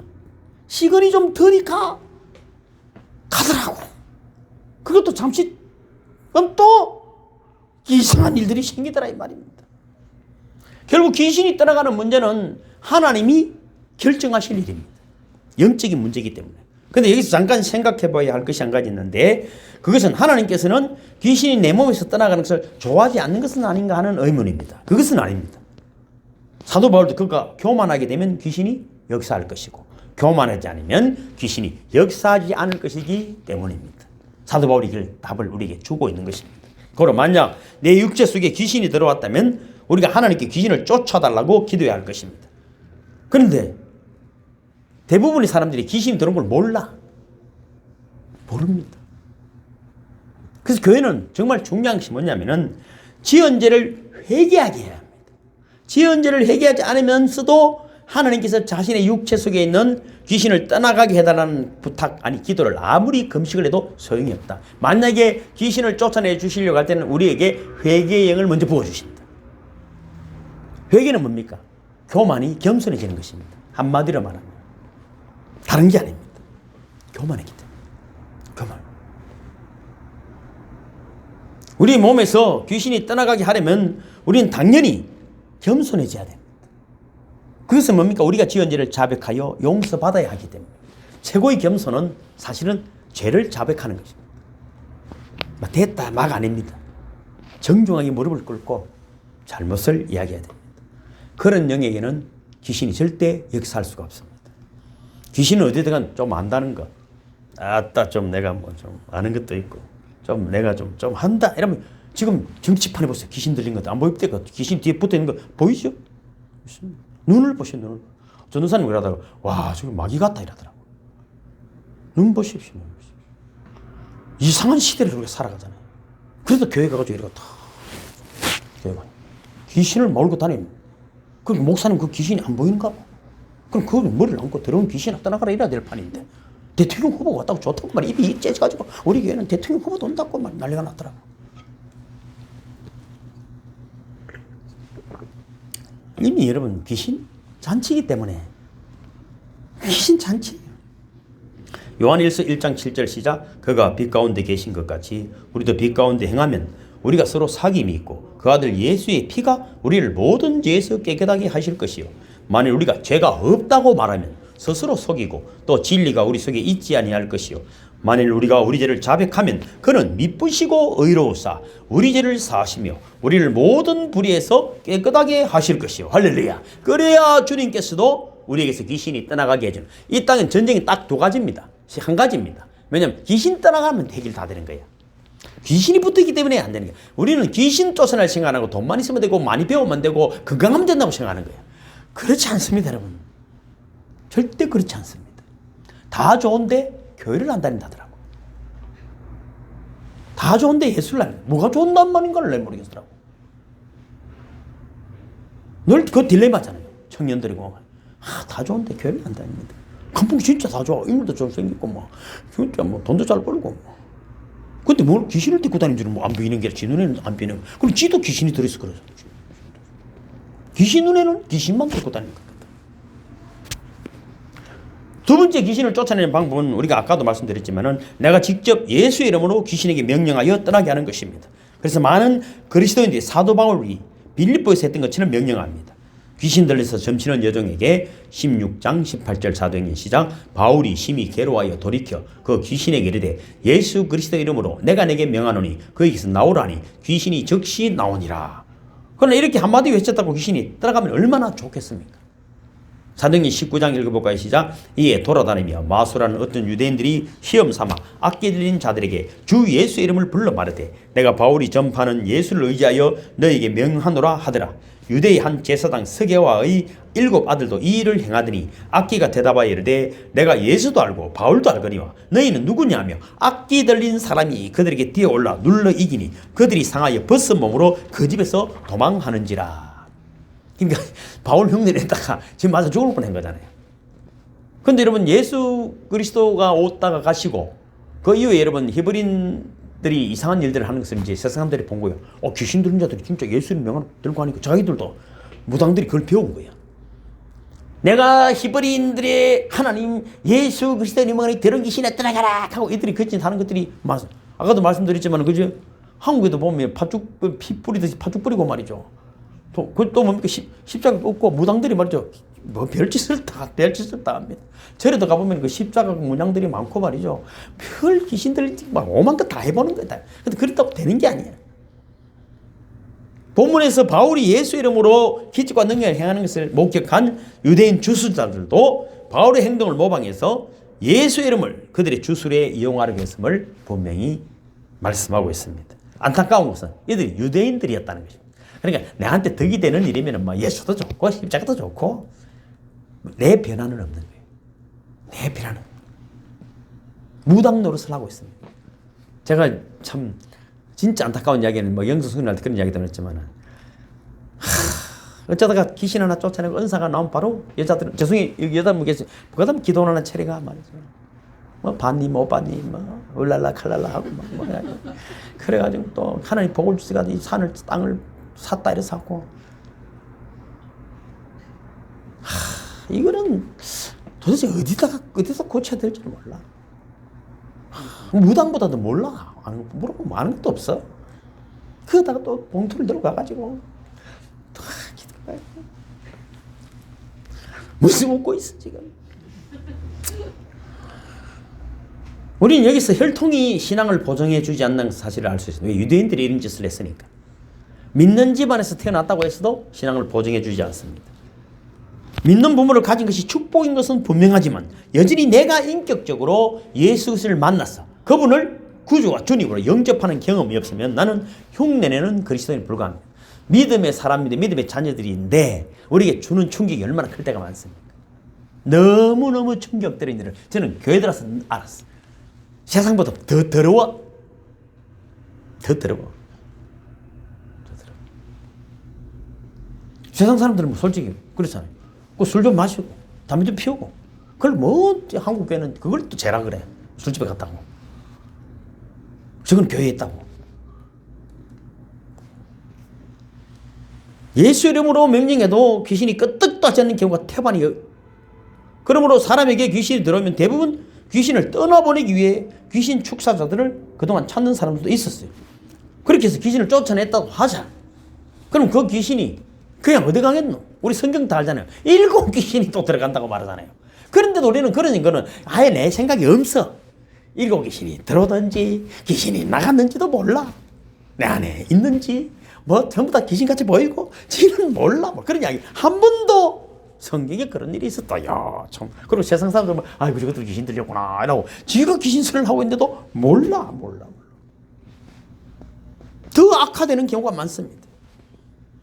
시간이 좀 드니까 가더라고. 그것도 잠시 그럼 또 이상한 일들이 생기더라 이 말입니다. 결국 귀신이 떠나가는 문제는 하나님이 결정하실 일입니다. 영적인 문제이기 때문에. 그런데 여기서 잠깐 생각해 봐야 할 것이 한 가지 있는데 그것은 하나님께서는 귀신이 내 몸에서 떠나가는 것을 좋아하지 않는 것은 아닌가 하는 의문입니다. 그것은 아닙니다. 사도 바울도 그가 교만하게 되면 귀신이 역사할 것이고 교만하지 않으면 귀신이 역사하지 않을 것이기 때문입니다. 사도 바울이 그 답을 우리에게 주고 있는 것입니다. 그러므로 만약 내 육체 속에 귀신이 들어왔다면 우리가 하나님께 귀신을 쫓아달라고 기도해야 할 것입니다. 그런데 대부분의 사람들이 귀신이 들어온 걸 모릅니다. 그래서 교회는 정말 중요한 것이 뭐냐면은 지언죄를 회개하게 해야 합니다. 지언죄를 회개하지 않으면서도 하나님께서 자신의 육체 속에 있는 귀신을 떠나가게 해달라는 부탁, 아니 기도를 아무리 금식을 해도 소용이 없다. 만약에 귀신을 쫓아내 주시려고 할 때는 우리에게 회개의 영을 먼저 부어주십니다. 회개는 뭡니까? 교만이 겸손해지는 것입니다. 한마디로 말하면 다른 게 아닙니다. 교만이기 때문에. 교만. 우리 몸에서 귀신이 떠나가게 하려면 우리는 당연히 겸손해져야 됩니다. 그것은 뭡니까? 우리가 지은 죄를 자백하여 용서받아야 하기 때문에. 최고의 겸손은 사실은 죄를 자백하는 것입니다. 됐다 막 아닙니다. 정중하게 무릎을 꿇고 잘못을 이야기해야 됩니다. 그런 영에게는 귀신이 절대 역사할 수가 없습니다. 귀신은 어디든 좀 안다는 것, 아따 좀 내가 뭐 좀 아는 것도 있고 좀 내가 좀 한다 이러면 지금 정치판에 보세요. 귀신 들린 것도 안 보입니까? 그 귀신 뒤에 붙어 있는 거 보이죠? 눈을 보시오. 눈을. 전도사님 그러다가 와 저거 마귀 같다 이러더라고. 눈 보십시오. 눈 보십시오. 이상한 시대를 우리가 살아가잖아요. 그래서 교회 가가지고 이러고 다 교회가 귀신을 몰고 다니면 그럼 목사님 그 귀신이 안 보이는가 봐. 그럼 그 머리를 얹고 들어온 귀신아 떠나가라 이래야 될 판인데 대통령 후보가 왔다고 좋다고 말 입이 째져가지고 우리 교회는 대통령 후보도 온다고 말 난리가 났더라고. 이미 여러분 귀신 잔치이기 때문에 귀신 잔치예요. 요한일서 1장 7절 시작. 그가 빛 가운데 계신 것 같이 우리도 빛 가운데 행하면 우리가 서로 사귐이 있고 그 아들 예수의 피가 우리를 모든 죄에서 깨끗하게 하실 것이요 만일 우리가 죄가 없다고 말하면 스스로 속이고 또 진리가 우리 속에 있지 아니할 것이요 만일 우리가 우리 죄를 자백하면 그는 미쁘시고 의로우사 우리 죄를 사하시며 우리를 모든 불의에서 깨끗하게 하실 것이요. 할렐루야. 그래야 주님께서도 우리에게서 귀신이 떠나가게 해주는. 이 땅은 전쟁이 딱 두 가지입니다. 한 가지입니다. 왜냐하면 귀신 떠나가면 해결 다 되는 거예요. 귀신이 붙어있기 때문에 안 되는 거예요. 우리는 귀신 쫓아낼 생각 안 하고 돈만 있으면 되고 많이 배우면 되고 건강하면 된다고 생각하는 거예요. 그렇지 않습니다, 여러분. 절대 그렇지 않습니다. 다 좋은데 교회를 안 다닌다더라고. 다 좋은데 예수를 안 해. 뭐가 좋은단 말인가를 내 모르겠더라고. 늘 그 딜레마잖아요. 청년들이고. 다 좋은데 교회를 안 다닙니다. 감풍 진짜 다 좋아. 인물도 좀 생기고 뭐. 진짜 뭐 돈도 잘 벌고 뭐. 근데 뭘 귀신을 데리고 다니는 줄은 뭐 안 보이는 게 지 눈에는 안 보이는 거야. 그럼 지도 귀신이 들어있어 그래서. 귀신 눈에는 귀신만 데리고 다니는 거야. 두 번째 귀신을 쫓아내는 방법은 우리가 아까도 말씀드렸지만은 내가 직접 예수의 이름으로 귀신에게 명령하여 떠나게 하는 것입니다. 그래서 많은 그리스도인들이 사도 바울이 빌립보에서 했던 것처럼 명령합니다. 귀신 들려서 점치는 여종에게 16장 18절 사도행전 시작. 바울이 심히 괴로워하여 돌이켜 그 귀신에게 이르되 예수 그리스도 이름으로 내가 내게 명하노니 그에게서 나오라니 귀신이 즉시 나오니라. 그러나 이렇게 한마디 외쳤다고 귀신이 떠나가면 얼마나 좋겠습니까? 사도행전 19장 읽어볼까요? 시작. 이에 돌아다니며 마수라는 어떤 유대인들이 시험 삼아 악기 들린 자들에게 주 예수의 이름을 불러 말하되 내가 바울이 전파하는 예수를 의지하여 너에게 명하노라 하더라. 유대의 한 제사장 스게와의 7 아들도 이 일을 행하더니 악기가 대답하여 이르되 내가 예수도 알고 바울도 알거니와 너희는 누구냐 하며 악기 들린 사람이 그들에게 뛰어올라 눌러 이기니 그들이 상하여 벗은 몸으로 그 집에서 도망하는지라. 그러니까 바울 흉내냈다가 지금 맞아 죽을 뻔한 거잖아요. 그런데 여러분 예수 그리스도가 오다가 가시고 그 이후에 여러분 히브리인들이 이상한 일들을 하는 것을 이제 세상 사람들이 본 거예요. 귀신 들린 자들이 진짜 예수의 명을 들고 하니까 자기들도 무당들이 그걸 배운 거야. 내가 히브리인들의 하나님 예수 그리스도의 명을 들은 귀신에 떠나가라 하고 이들이 거짓하는 것들이 맞아. 아까도 말씀드렸지만 그죠? 한국에도 보면 피 뿌리듯이 팥죽 뿌리고 말이죠. 또 뭡니까? 십자가 꽂고 무당들이 말이죠. 뭐 별짓을 다 합니다. 절에도 가보면 그 십자가 문양들이 많고 말이죠. 별 귀신들 막 오만 것 다 해보는 거다. 근데 그렇다고 되는 게 아니에요. 본문에서 바울이 예수 이름으로 기적과 능력을 행하는 것을 목격한 유대인 주술자들도 바울의 행동을 모방해서 예수 이름을 그들의 주술에 이용하려고 했음을 분명히 말씀하고 있습니다. 안타까운 것은 이들이 유대인들이었다는 것입니다. 그러니까 내한테 덕이 되는 일이면 뭐 예수도 좋고 십자가도 좋고 내 변화는 없는 거예요. 내 변화는 무당 노릇을 하고 있습니다. 제가 참 진짜 안타까운 이야기는 뭐 영성 수련할 때 그런 이야기도 했지만 어쩌다가 귀신 하나 쫓아내고 은사가 나오면 바로 여자들은 여자분 계시 그다음 기도하는 차례가 말이죠. 뭐 봤니 못 봤니 뭐 울랄라 칼랄라 하고 뭐 그래가지고 또 하나님 복을 주시가 이 산을 땅을 샀다 이래서 하고 이거는 도대체 어디서 고쳐야 될지 몰라. 무당보다도 몰라. 물어보면 아는 것도 없어. 그러다가 또 봉투를 들고 가가지고 무슨 웃고 있어 지금. 우리는 여기서 혈통이 신앙을 보증해 주지 않는 사실을 알 수 있습니다. 왜? 유대인들이 이런 짓을 했으니까. 믿는 집안에서 태어났다고 해서도 신앙을 보증해 주지 않습니다. 믿는 부모를 가진 것이 축복인 것은 분명하지만 여전히 내가 인격적으로 예수 그리스도를 만났어. 그분을 구주와 주님으로 영접하는 경험이 없으면 나는 흉내내는 그리스도인에 불과합니다. 믿음의 사람인데 믿음의 자녀들인데 우리에게 주는 충격이 얼마나 클 때가 많습니까? 너무너무 충격적인 일을 저는 교회 들어서 알았어. 세상보다 더 더러워. 더 더러워. 세상 사람들은 뭐 솔직히 그렇잖아요. 술 좀 마시고 담배 좀 피우고 그걸 뭐 한국 교회는 그걸 또 죄라 그래. 술집에 갔다고. 저건 교회에 있다고. 예수 이름으로 명령해도 귀신이 끄떡도 하지 않는 경우가 태반이에요. 그러므로 사람에게 귀신이 들어오면 대부분 귀신을 떠나보내기 위해 귀신 축사자들을 그동안 찾는 사람들도 있었어요. 그렇게 해서 귀신을 쫓아냈다고 하자. 그럼 그 귀신이 그냥 어디 가겠노? 우리 성경 다 알잖아요. 7 귀신이 또 들어간다고 말하잖아요. 그런데도 우리는 그런 거는 아예 내 생각이 없어. 7 귀신이 들어오든지 귀신이 나갔는지도 몰라. 내 안에 있는지 뭐 전부 다 귀신같이 보이고 지는 몰라. 뭐 그런 이야기 한 번도 성경에 그런 일이 있었다. 야, 참. 그리고 세상 사람들은 아이고 저것들 귀신 들렸구나 이러고 지가 귀신술을 하고 있는데도 몰라. 더 악화되는 경우가 많습니다.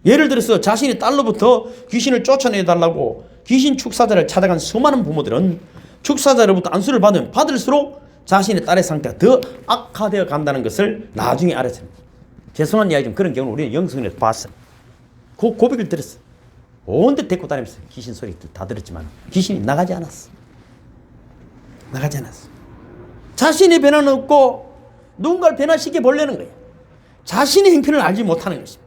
예를 들어서 자신의 딸로부터 귀신을 쫓아내달라고 귀신 축사자를 찾아간 수많은 부모들은 축사자로부터 안수를 받으면 받을수록 자신의 딸의 상태가 더 악화되어 간다는 것을 나중에 알았습니다. 죄송한 이야기지만 그런 경우는 우리는 영성에서 봤어요. 그 고백을 들었어요. 온데 데리고 다니면서 귀신 소리 다 들었지만 귀신이 나가지 않았어. 자신의 변화는 없고 누군가를 변화시켜 보려는 거예요. 자신의 형편을 알지 못하는 것입니다.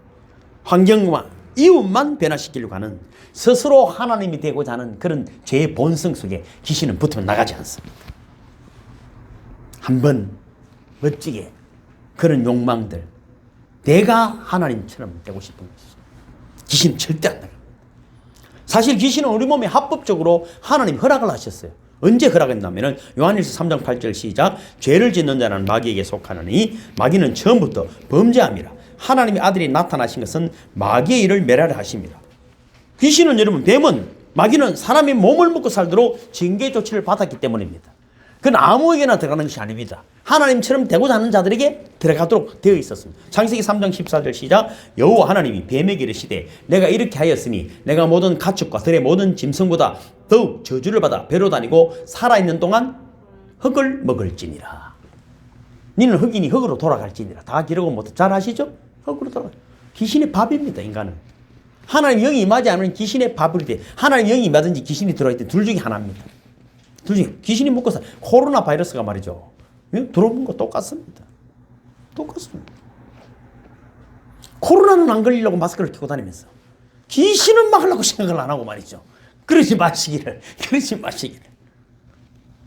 환경과 이웃만 변화시키려고 하는 스스로 하나님이 되고자 하는 그런 죄의 본성 속에 귀신은 붙으면 나가지 않습니다. 한번 멋지게 그런 욕망들 내가 하나님처럼 되고 싶은 것이죠. 귀신은 절대 안 나갑니다. 사실 귀신은 우리 몸에 합법적으로 하나님 허락을 하셨어요. 언제 허락했냐면 요한일서 3장 8절 시작. 죄를 짓는 자는 마귀에게 속하느니 마귀는 처음부터 범죄함이라. 하나님의 아들이 나타나신 것은 마귀의 일을 멸하려 하십니다. 귀신은 여러분 뱀은 마귀는 사람의 몸을 먹고 살도록 징계 조치를 받았기 때문입니다. 그건 아무에게나 들어가는 것이 아닙니다. 하나님처럼 되고자 하는 자들에게 들어가도록 되어 있었습니다. 창세기 3장 14절 시작. 여호와 하나님이 뱀에게 이르시되 내가 이렇게 하였으니 내가 모든 가축과 들의 모든 짐승보다 더욱 저주를 받아 배로 다니고 살아있는 동안 흙을 먹을지니라. 니는 흙이니 흙으로 돌아갈지니라. 다 기록은 못 잘 아시죠? 흙으로 돌아가. 귀신의 밥입니다. 인간은. 하나님 영이 임하지 않으면 귀신의 밥을 돼. 하나님 영이 임하든지 귀신이 들어올 때 둘 중에 하나입니다. 둘 중에 귀신이 먹고 살. 코로나 바이러스가 말이죠. 들어오는 거 똑같습니다. 코로나는 안 걸리려고 마스크를 끼고 다니면서 귀신은 막으려고 생각을 안 하고 말이죠. 그러지 마시기를.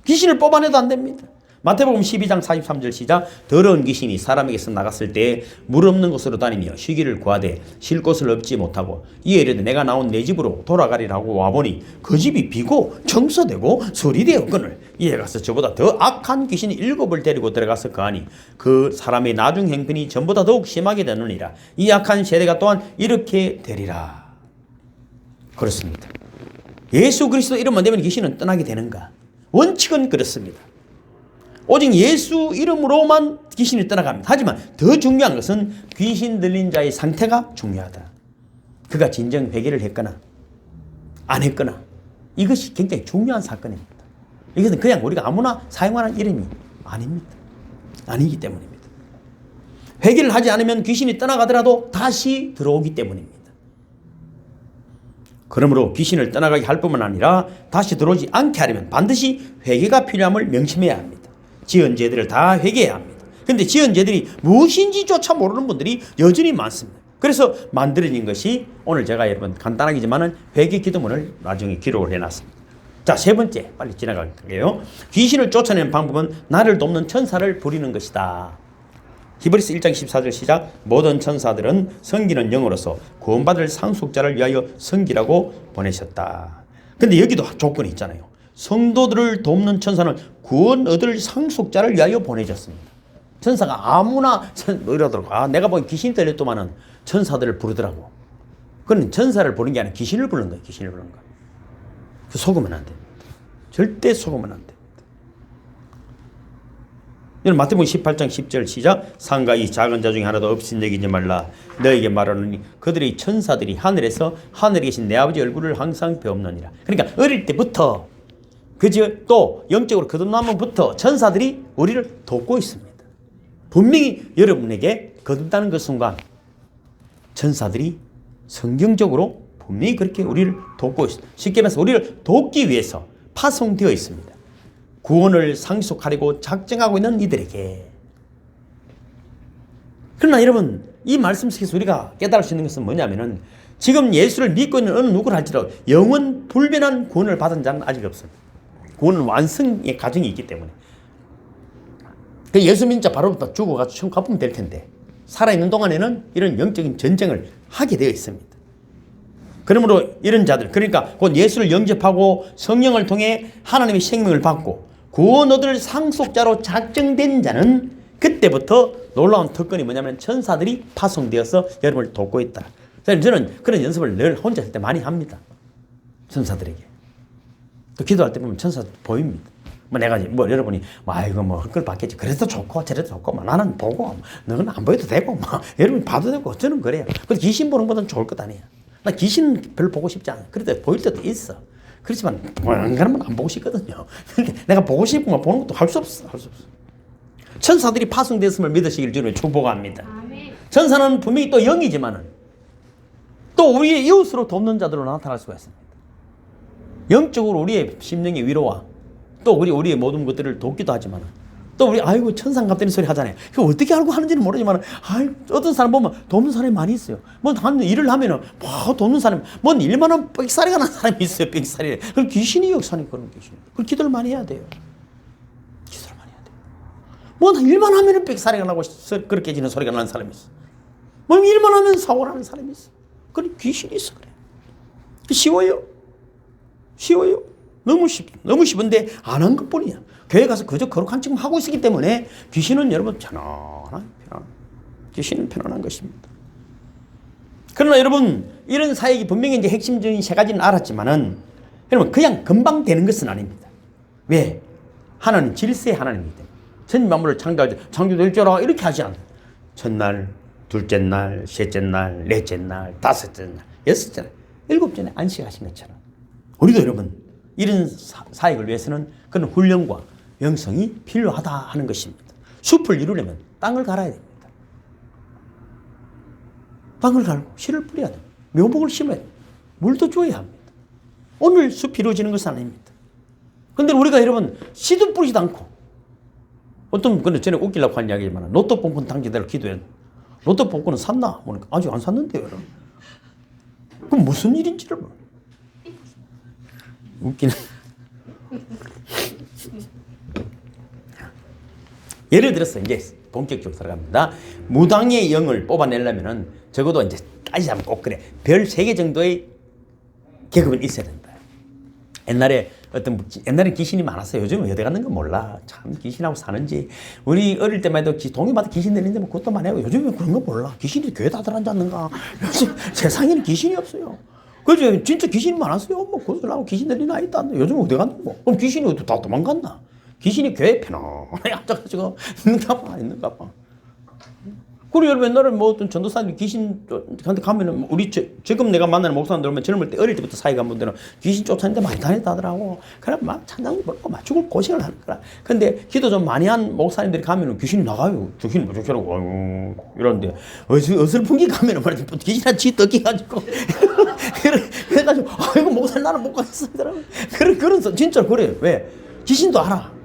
귀신을 뽑아내도 안 됩니다. 마태복음 12장 43절 시작. 더러운 귀신이 사람에게서 나갔을 때 물 없는 곳으로 다니며 쉬기를 구하되 쉴 곳을 얻지 못하고 이에 이르되 내가 나온 내 집으로 돌아가리라고 와보니 그 집이 비고 청소되고 수리되었거늘 이에 가서 저보다 더 악한 귀신이 7을 데리고 들어가서 거하니 그 사람의 나중 행편이 전보다 더욱 심하게 되느니라. 이 악한 세대가 또한 이렇게 되리라. 그렇습니다. 예수 그리스도 이름만 되면 귀신은 떠나게 되는가? 원칙은 그렇습니다. 오직 예수 이름으로만 귀신이 떠나갑니다. 하지만 더 중요한 것은 귀신 들린 자의 상태가 중요하다. 그가 진정 회개를 했거나 안 했거나, 이것이 굉장히 중요한 사건입니다. 이것은 그냥 우리가 아무나 사용하는 이름이 아닙니다. 아니기 때문입니다. 회개를 하지 않으면 귀신이 떠나가더라도 다시 들어오기 때문입니다. 그러므로 귀신을 떠나가게 할 뿐만 아니라 다시 들어오지 않게 하려면 반드시 회개가 필요함을 명심해야 합니다. 지은 죄들을 다 회개해야 합니다. 그런데 지은 죄들이 무엇인지조차 모르는 분들이 여전히 많습니다. 그래서 만들어진 것이 오늘 제가 여러분 간단하지만은 회개 기도문을 나중에 기록을 해놨습니다. 자, 세 번째 빨리 지나갈게요. 귀신을 쫓아내는 방법은 나를 돕는 천사를 부리는 것이다. 히브리서 1장 14절 시작. 모든 천사들은 섬기는 영으로서 구원받을 상속자를 위하여 섬기라고 보내셨다. 근데 여기도 조건이 있잖아요. 성도들을 돕는 천사는 구원 얻을 상속자를 위하여 보내졌습니다. 천사가 아무나 이러더라고. 내가 보니 귀신 들렸더만은 천사들을 부르더라고. 그건 천사를 부르는 게 아니라 귀신을 부르는 거예요. 귀신을 부르는 거예요. 속으면 안 됩니다. 절대 속으면 안 됩니다. 이는 마태복음 18장 10절 시작. 상가 이 작은 자 중에 하나도 없인 여기지 말라. 너에게 말하노니 그들의 천사들이 하늘에서 하늘에 계신 내 아버지 얼굴을 항상 배움느니라. 그러니까 어릴 때부터 그저 또 영적으로 거듭나면부터 천사들이 우리를 돕고 있습니다. 분명히 여러분에게 거듭나는 그 순간 천사들이 성경적으로 분명히 그렇게 우리를 돕고 있습니다. 쉽게 말해서 우리를 돕기 위해서 파송되어 있습니다. 구원을 상속하려고 작정하고 있는 이들에게. 그러나 여러분, 이 말씀 속에서 우리가 깨달을 수 있는 것은 뭐냐면은 지금 예수를 믿고 있는 어느 누구를 할지라도 영원 불변한 구원을 받은 자는 아직 없습니다. 구원은 완성의 과정이 있기 때문에. 그 예수 믿는 자 바로부터 죽어가지고 천국 가보면 될 텐데 살아있는 동안에는 이런 영적인 전쟁을 하게 되어 있습니다. 그러므로 이런 자들, 그러니까 곧 예수를 영접하고 성령을 통해 하나님의 생명을 받고 구원 얻을 상속자로 작정된 자는 그때부터 놀라운 특권이 뭐냐면 천사들이 파송되어서 여러분을 돕고 있다. 저는 그런 연습을 늘 혼자 할 때 많이 합니다. 천사들에게. 또 기도할 때 보면 천사들 보입니다. 내가 여러분이 이거 그걸 받겠지. 그래도 좋고 저래도 좋고 나는 보고 너는 안 보여도 되고 여러분이 봐도 되고 저는 그래요. 근데 귀신 보는 것보다는 좋을 것 아니에요. 나 귀신 별로 보고 싶지 않아. 그래도 보일 때도 있어. 그렇지만 안 그러면 안 보고 싶거든요. 그러니까 내가 보고 싶으면 보는 것도 할 수 없어. 천사들이 파송됐음을 믿으시길 주님의 축복합니다. 천사는 분명히 또 영이지만은 또 우리의 이웃으로 돕는 자들로 나타날 수가 있습니다. 영적으로 우리의 심령의 위로와 또 우리의 모든 것들을 돕기도 하지만 또 우리 아이고 천상 같다는 소리 하잖아요. 그 어떻게 알고 하는지는 모르지만 어떤 사람 보면 돕는 사람이 많이 있어요. 한 일을 하면은 돕는 사람 일만 하면 삑사리가 나는 사람이 있어요. 삑사리. 그럼 귀신이 역사니 그런 귀신. 그 기도를 많이 해야 돼요. 기도를 많이 해야 돼요. 일만 하면은 삑사리가 나고 그렇게 지는 소리가 나는 사람이 있어. 일만 하면 사고를 하는 사람이 있어. 그런 귀신이 있어 그래. 쉬워요. 너무 쉽은데 안 한 것뿐이야. 교회 가서 그저 거룩한 척 하고 있기 때문에 귀신은 여러분 귀신은 편안한 것입니다. 그러나 여러분 이런 사역이 분명히 이제 핵심적인 세 가지는 알았지만은 여러분 그냥 금방 되는 것은 아닙니다. 왜? 하나님 질서의 하나님이기 때문에 전 만물을 창조할 때 창조될 줄 알아 이렇게 하지 않아요. 첫날, 둘째 날, 셋째 날, 넷째 날, 다섯째 날, 여섯째 날, 일곱째 날 안식하신 것처럼 우리도 여러분 이런 사역을 위해서는 그런 훈련과 영성이 필요하다 하는 것입니다. 숲을 이루려면 땅을 갈아야 됩니다. 땅을 갈고 씨를 뿌려야 됩니다. 묘목을 심어야 됩니다. 물도 줘야 합니다. 오늘 숲이 이루어지는 것은 아닙니다. 그런데 우리가 여러분 씨도 뿌리지도 않고 어떤 분은 전에 웃기려고 한 이야기지만 로또 복권 당첨자를 기도해. 로또 복권은 샀나? 아직 안 샀는데요. 여러분. 그럼 무슨 일인지를 몰라요. 웃기는. 예를 들어서 이제 본격적으로 들어갑니다. 무당의 영을 뽑아내려면은 적어도 이제 따지자면 꼭 그래. 별 3개 정도의 계급은 있어야 된다. 옛날에 어떤 옛날에 귀신이 많았어요. 요즘은 어디 갔는 건 몰라. 참 귀신하고 사는지. 우리 어릴 때만 해도 동네마다 귀신 내리는데 뭐 그것도 많이 하고 요즘은 그런 거 몰라. 귀신이 교회 다 들어앉았는가. 요즘 세상에는 귀신이 없어요. 그죠? 진짜 귀신이 많았어요. 뭐 그것을 하고 귀신 내리는 아이도 안 돼. 요즘은 어디 갔노? 그럼 귀신이 어디 다 도망갔나? 귀신이 교회 편안하게 앉아가지고 있는가 봐. 그리고 여러분 옛날에 뭐 어떤 전도사님이 귀신한테 가면은 우리 지금 내가 만나는 목사님들 보면 젊을 때 어릴 때부터 사이가 한 분들은 귀신 쫓아내는데 많이 다녔다더라고. 그럼 막 찬양 부르고 막 죽을 고생을 하는 거라. 근데 기도 좀 많이 한 목사님들이 가면은 귀신이 나가요. 귀신이 뭐 저렇게 아유 이러는데 어설픈 게 가면은 말이야 귀신한 지 뜯기가지고 그래가지고 아이고 목사님 나는 못 가겠습니다. 그런 진짜 그래. 왜 귀신도 알아.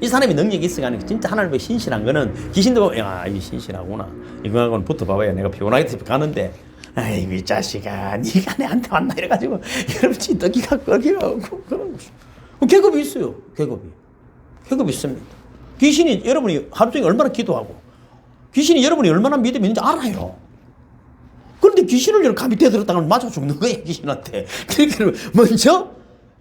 이 사람이 능력이 있어가 진짜 하나님의 신실한 거는 귀신도 야, 이 신실하구나. 이거하고는 붙어봐봐야 내가 피곤하게 가는데 아이고 이 자식아 니가 내한테 왔나 이래가지고 여러분 떡이가 꺾이고 그런 계급이 있어요. 계급이 있습니다. 귀신이 여러분이 하루 종일 얼마나 기도하고 귀신이 여러분이 얼마나 믿음이 있는지 알아요. 그런데 귀신을 감히 대들었다가 맞아 죽는 거예요. 귀신한테. 그러니까 먼저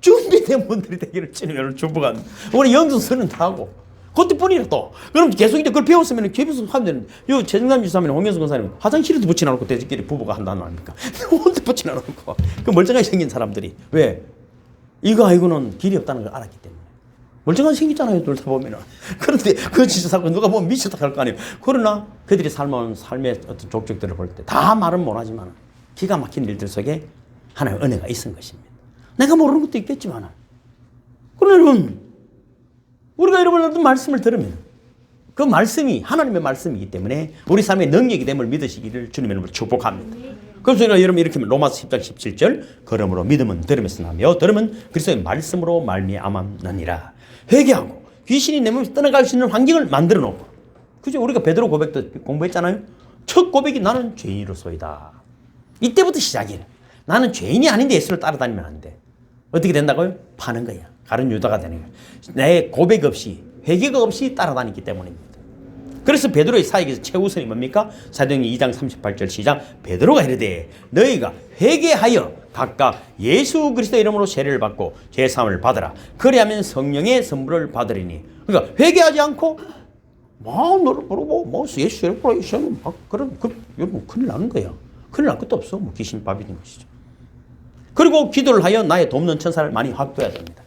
준비된 분들이 되기를 주님을 축복합니다. 우리 영성서는 다 하고 그때뿐이라 또 그럼 계속 이제 그걸 배웠으면 집에서 하면 되는데 요 최정남 지사님 홍영수 권사님 화장실에도 붙여놓고 대지끼리 부부가 한다는 거 아닙니까? 혼자 붙여놓고 그 멀쩡하게 생긴 사람들이 왜 이거 아이고는 길이 없다는 걸 알았기 때문에 멀쩡하게 생기잖아요. 둘 다 보면은. 그런데 그 진짜 사건 누가 보면 미쳤다 할 거 아니에요. 그러나 그들이 삶의 어떤 족적들을 볼 때 다 말은 못하지만 기가 막힌 일들 속에 하나의 은혜가 있은 것입니다. 내가 모르는 것도 있겠지만 그러면 우리가 여러분 어떤 말씀을 들으면 그 말씀이 하나님의 말씀이기 때문에 우리 삶의 능력이 됨을 믿으시기를 주님의 이름으로 축복합니다. 그래서 우리가 여러분 이렇게 로마서 10장 17절 그러므로 믿음은 들음에서 나며 들음은 그리스도의 말씀으로 말미암았느니라. 회개하고 귀신이 내 몸에서 떠나갈 수 있는 환경을 만들어 놓고 그죠? 우리가 베드로 고백도 공부했잖아요. 첫 고백이 나는 죄인으로서이다. 이때부터 시작이에요. 나는 죄인이 아닌데 예수를 따라다니면 안 돼. 어떻게 된다고요? 파는 거야. 가룟 유다가 되는 거야. 내 고백 없이 회개가 없이 따라다녔기 때문입니다. 그래서 베드로의 사역에서 최우선이 뭡니까? 사도행전 2장 38절 시작. 베드로가 이르되 너희가 회개하여 각각 예수 그리스도 이름으로 세례를 받고 제사함을 받으라. 그리하면 성령의 선물을 받으리니. 그러니까 회개하지 않고 막 너를 부르고 뭐 예수 이름으로 막 그런 여러분 큰일 나는 거야. 큰일 날 것도 없어. 뭐 귀신밥이 된 것이죠. 그리고 기도를 하여 나의 돕는 천사를 많이 확보해야 됩니다.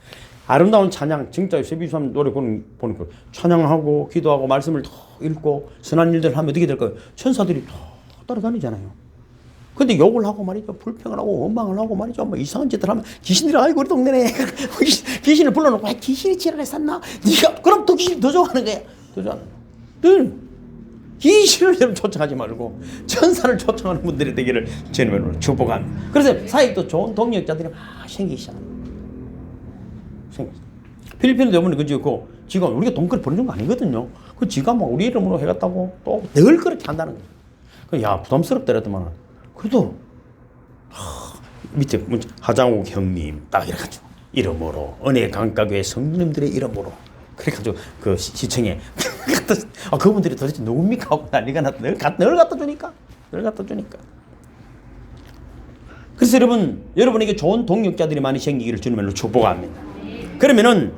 아름다운 찬양, 진짜 세비수함 노래 보니까 찬양하고 기도하고 말씀을 더 읽고 선한 일들을 하면 어떻게 될까요? 천사들이 다 따라다니잖아요. 근데 욕을 하고 말이죠. 불평을 하고 원망을 하고 말이죠. 뭐 이상한 짓을 하면 귀신들이 아이고 우리 동네네. 귀신을 불러놓고 귀신이 지랄했었나? 네가 그럼 또 귀신이 더 좋아하는 거야. 더 좋아하는 거야. 귀신을 여러분 쫓아가지 말고 천사를 쫓아가는 분들이 되기를 주님으로 축복합니다. 그래서 사역도 좋은 동력자들이 막 생기기 시작합니다. 필리핀에도 오면 그지고 지가 우리가 돈을 버는 거 아니거든요. 그 지가 막 우리 이름으로 해갔다고 또 늘 그렇게 한다는 거예요. 야 부담스럽더라더만 그래도 밑에 하장욱 형님 딱 이래가지고 이름으로 은혜 강가교회 성도님들의 이름으로 그래가지고 그 시청에 그분들이 도대체 누굽니까 하고 난리가 났다. 늘 갖다 주니까. 그래서 여러분에게 좋은 동력자들이 많이 생기기를 주님으로 축복합니다. 그러면은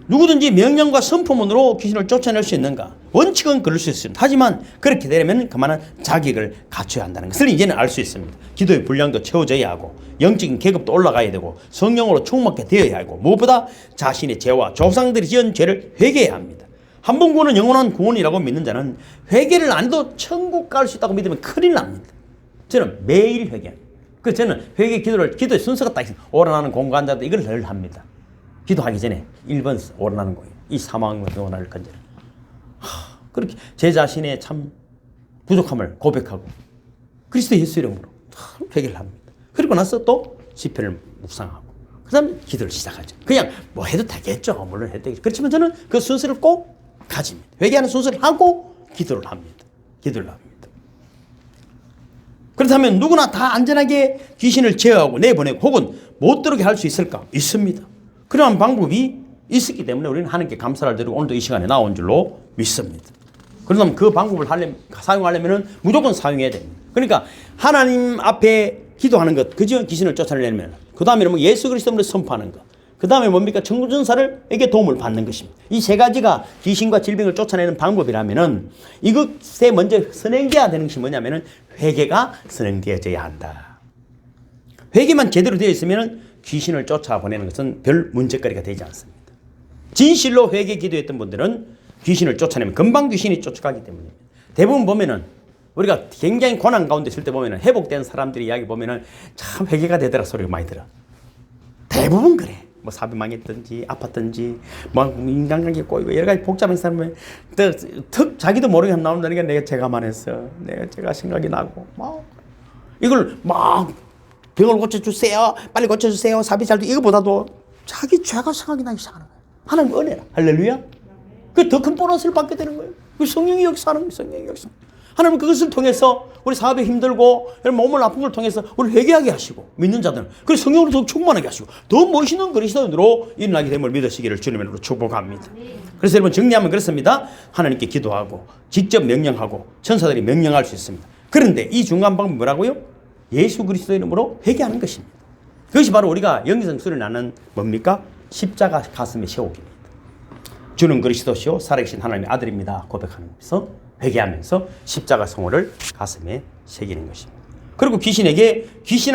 누구든지 명령과 선포문으로 귀신을 쫓아낼 수 있는가? 원칙은 그럴 수 있습니다. 하지만 그렇게 되려면 그만한 자격을 갖춰야 한다는 것을 이제는 알 수 있습니다. 기도의 분량도 채워져야 하고 영적인 계급도 올라가야 되고 성령으로 충만하게 되어야 하고 무엇보다 자신의 죄와 조상들이 지은 죄를 회개해야 합니다. 한 번 구원은 영원한 구원이라고 믿는 자는 회개를 안 해도 천국 갈 수 있다고 믿으면 큰일 납니다. 저는 매일 회개합니다. 그래서 저는 기도의 순서가 딱 있습니다. 오라나는 공간자도 이걸 늘 합니다. 기도하기 전에 1번 오라나는 거예요. 이 사망을 원할 건지를. 그렇게 제 자신의 참 부족함을 고백하고 그리스도 예수 이름으로 회개를 합니다. 그리고 나서 또 시편을 묵상하고 그 다음에 기도를 시작하죠. 그냥 뭐 해도 되겠죠. 물론 해도 되겠죠. 그렇지만 저는 그 순서를 꼭 가집니다. 회개하는 순서를 하고 기도를 합니다. 그렇다면 누구나 다 안전하게 귀신을 제어하고 내보내고 혹은 못 들어오게 할 수 있을까? 있습니다. 그러한 방법이 있었기 때문에 우리는 하나님께 감사를 드리고 오늘도 이 시간에 나온 줄로 믿습니다. 그러면 그 방법을 사용하려면 무조건 사용해야 됩니다. 그러니까 하나님 앞에 기도하는 것, 그죠? 귀신을 쫓아내려면 그 다음에 뭐 예수 그리스도를 선포하는 것, 그 그 다음에 뭡니까? 청구전사에게 도움을 받는 것입니다. 이 세 가지가 귀신과 질병을 쫓아내는 방법이라면은 이것에 먼저 선행돼야 되는 것이 뭐냐면은 회개가 선행되어져야 한다. 회개만 제대로 되어 있으면은 귀신을 쫓아보내는 것은 별 문제거리가 되지 않습니다. 진실로 회개 기도했던 분들은 귀신을 쫓아내면 금방 귀신이 쫓아가기 때문에 대부분 보면은 우리가 굉장히 고난 가운데 있을 때 보면은 회복된 사람들이 이야기 보면은 참 회개가 되더라 소리가 많이 들어. 대부분 그래. 뭐 사업이 망했든지 아팠든지 뭐 인간관계 꼬이고 여러 가지 복잡한 사람은 특 자기도 모르게 나온다니까 내가 죄가만 했어. 내가 제가 생각이 나고 막 이걸 막 병을 고쳐주세요. 빨리 고쳐주세요. 사업이 잘 돼. 이거보다도 자기 죄가 생각이 나기 시작하는 거예요. 하나님 은혜라. 할렐루야. 그 더 큰 보너스를 받게 되는 거예요. 그 성령이 역사하는 거예요. 성령이 역사. 하나님 그것을 통해서 우리 사업에 힘들고 몸을 아픈 걸 통해서 우리 회개하게 하시고 믿는 자들은 그래서 성령으로 더 충만하게 하시고 더 멋있는 그리스도인으로 일어나게 됨을 믿으시기를 주님으로 축복합니다. 그래서 여러분 정리하면 그렇습니다. 하나님께 기도하고 직접 명령하고 천사들이 명령할 수 있습니다. 그런데 이 중간 방법이 뭐라고요? 예수 그리스도의 이름으로 회개하는 것입니다. 그것이 바로 우리가 영성 수련하는 뭡니까? 십자가 가슴에 세우기입니다. 주는 그리스도시요 살아계신 하나님의 아들입니다. 고백하는 것에서 회개하면서 십자가 성호를 가슴에 새기는 것입니다. 그리고 귀신에게 귀신